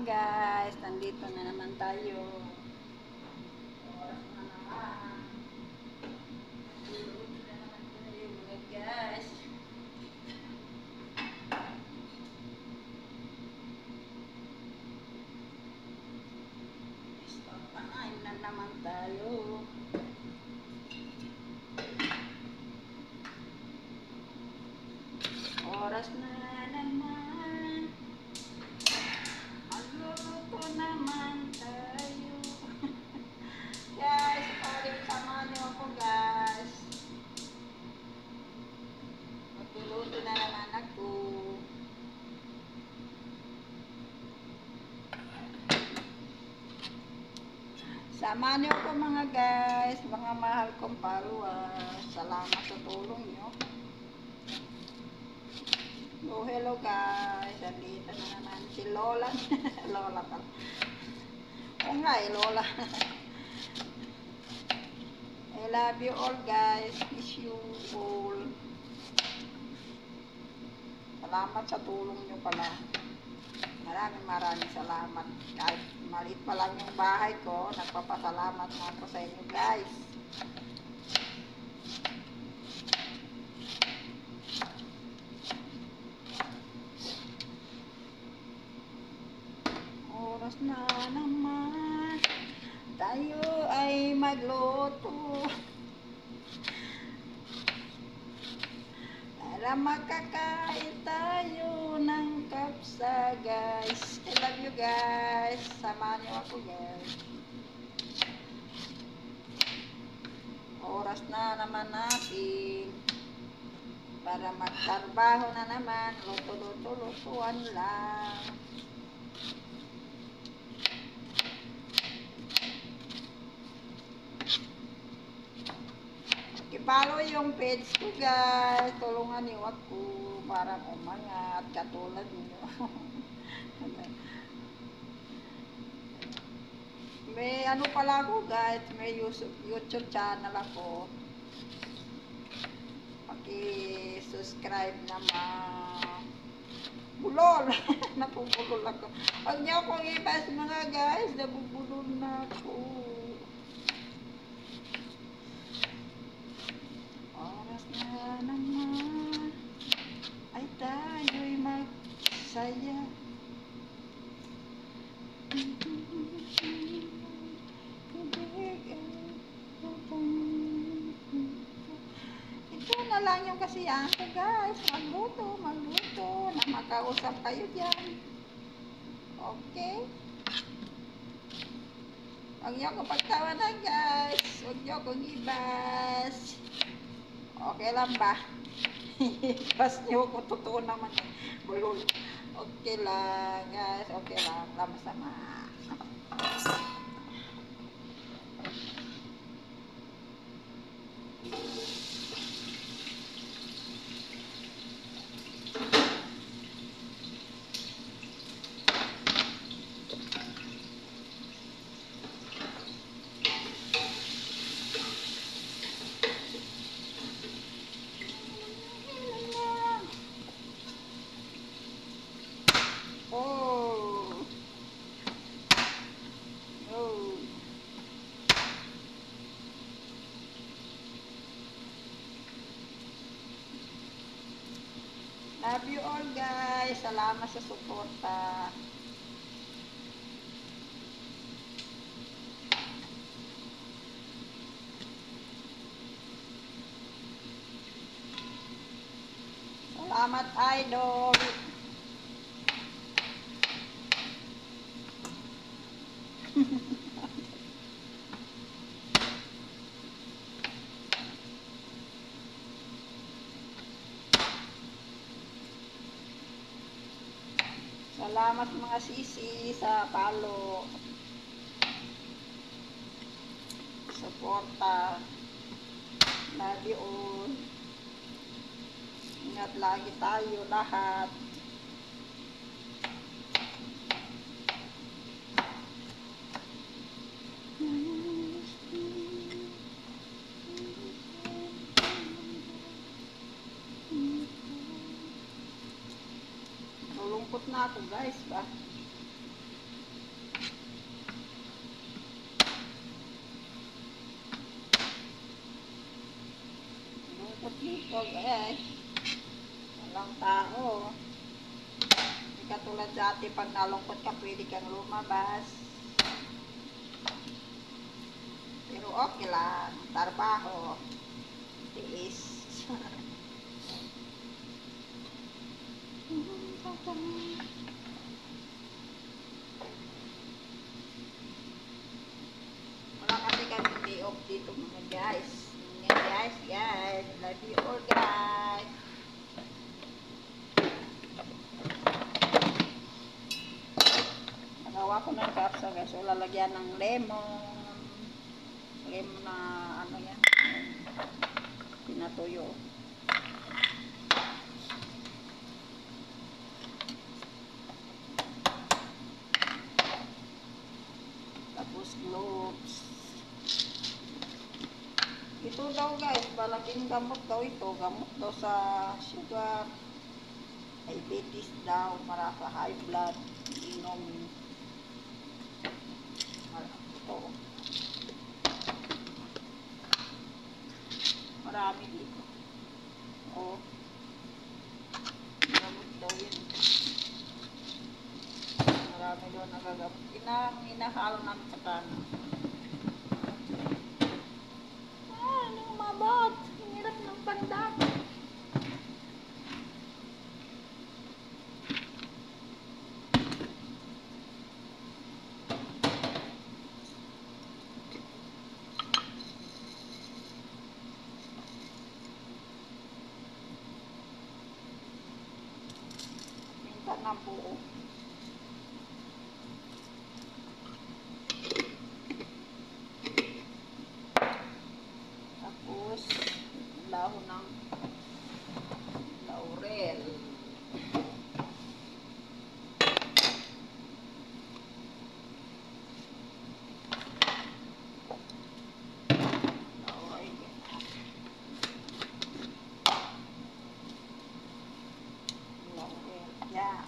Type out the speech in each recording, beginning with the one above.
guys, nandito na naman tayo. Oras na naman. Nandito na naman tayo mga guys. Stop time na naman tayo. Oras na naman. Magluluto naman tayo. Guys, samahan niyo ako guys. Magluluto na naman ako. Samahan niyo ako mga guys, mga mahal kong followers. Salamat sa tulong niyo. Oh, hello guys. Andito na naman si Lola. Lola pa. Oo nga eh, Lola. I love you all guys. Miss you all. Salamat sa tulong nyo pala. Maraming salamat. Kahit maliit pa lang yung bahay ko, nagpapasalamat na ako sa inyo guys. Oras na naman tayo ay magluto para makakain tayo ng kapsa guys. I love you guys. Samahan niyo ako guys. Oras na naman natin para magtrabaho na naman. Luto-luto-lutuan lang. I-follow yung page ko guys. Tulungan niyo ako para umangat katulad niyo. May ano pala ako guys, may YouTube channel ako. Paki-subscribe naman. Bulol! Napubulol ako. Huwag niyo akong i-pass mga guys, nabubulol na ako. Oras na naman ay tayo'y magsaya. Ito na lang yung kasiyahan ko guys. Magluto na makausap kayo dyan. Okay? Huwag niyo ako pagtawanan guys. Huwag niyo akong ibas. Okay lang ba? Bas niyo ako, totoo naman eh. Bulol. Okay lang guys. Okay lang. Sama-sama. Oh. Oh. Love you all guys. Salamat sa suporta. Salamat idol. Salamat mga sisi sa follow. Suporta. Love you all. Ingat lagi tayo lahat. Nalulungkot na ako guys ba. So guys, walang tao. Hindi katulad dati pag nalungkot ka, pwede kang lumabas. Pero okay lang, trabaho, tiis. Wala kasi kami day off dito mga guys. Guys, love you all guys. Nagawa ko ng kapsa guys. So, lalagyan ng lemon. Lemon na ano yan. Pinatuyo. Tapos cloves. Ito daw guys, malaking gamot daw ito. Gamot daw sa sugar. Diabetes daw. Para sa high blood. Inom. Ito. Marami dito. Oh. Gamot daw yun. Marami daw nagagamot. Inahalo namin sa kanan. Ano umabot? Hinirap ng pandak. Minta na buo. Tapos, lahon ng laurel. Laurel. Yan.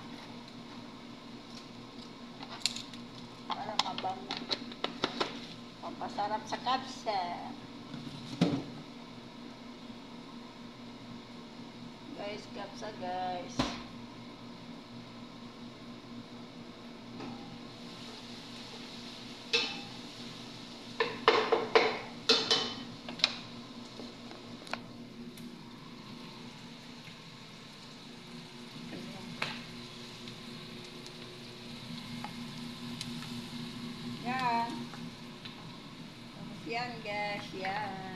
Para mabango. Pampasarap sa kapsa. Guys, kapsa guys. Yan. Tapos yan guys, yan.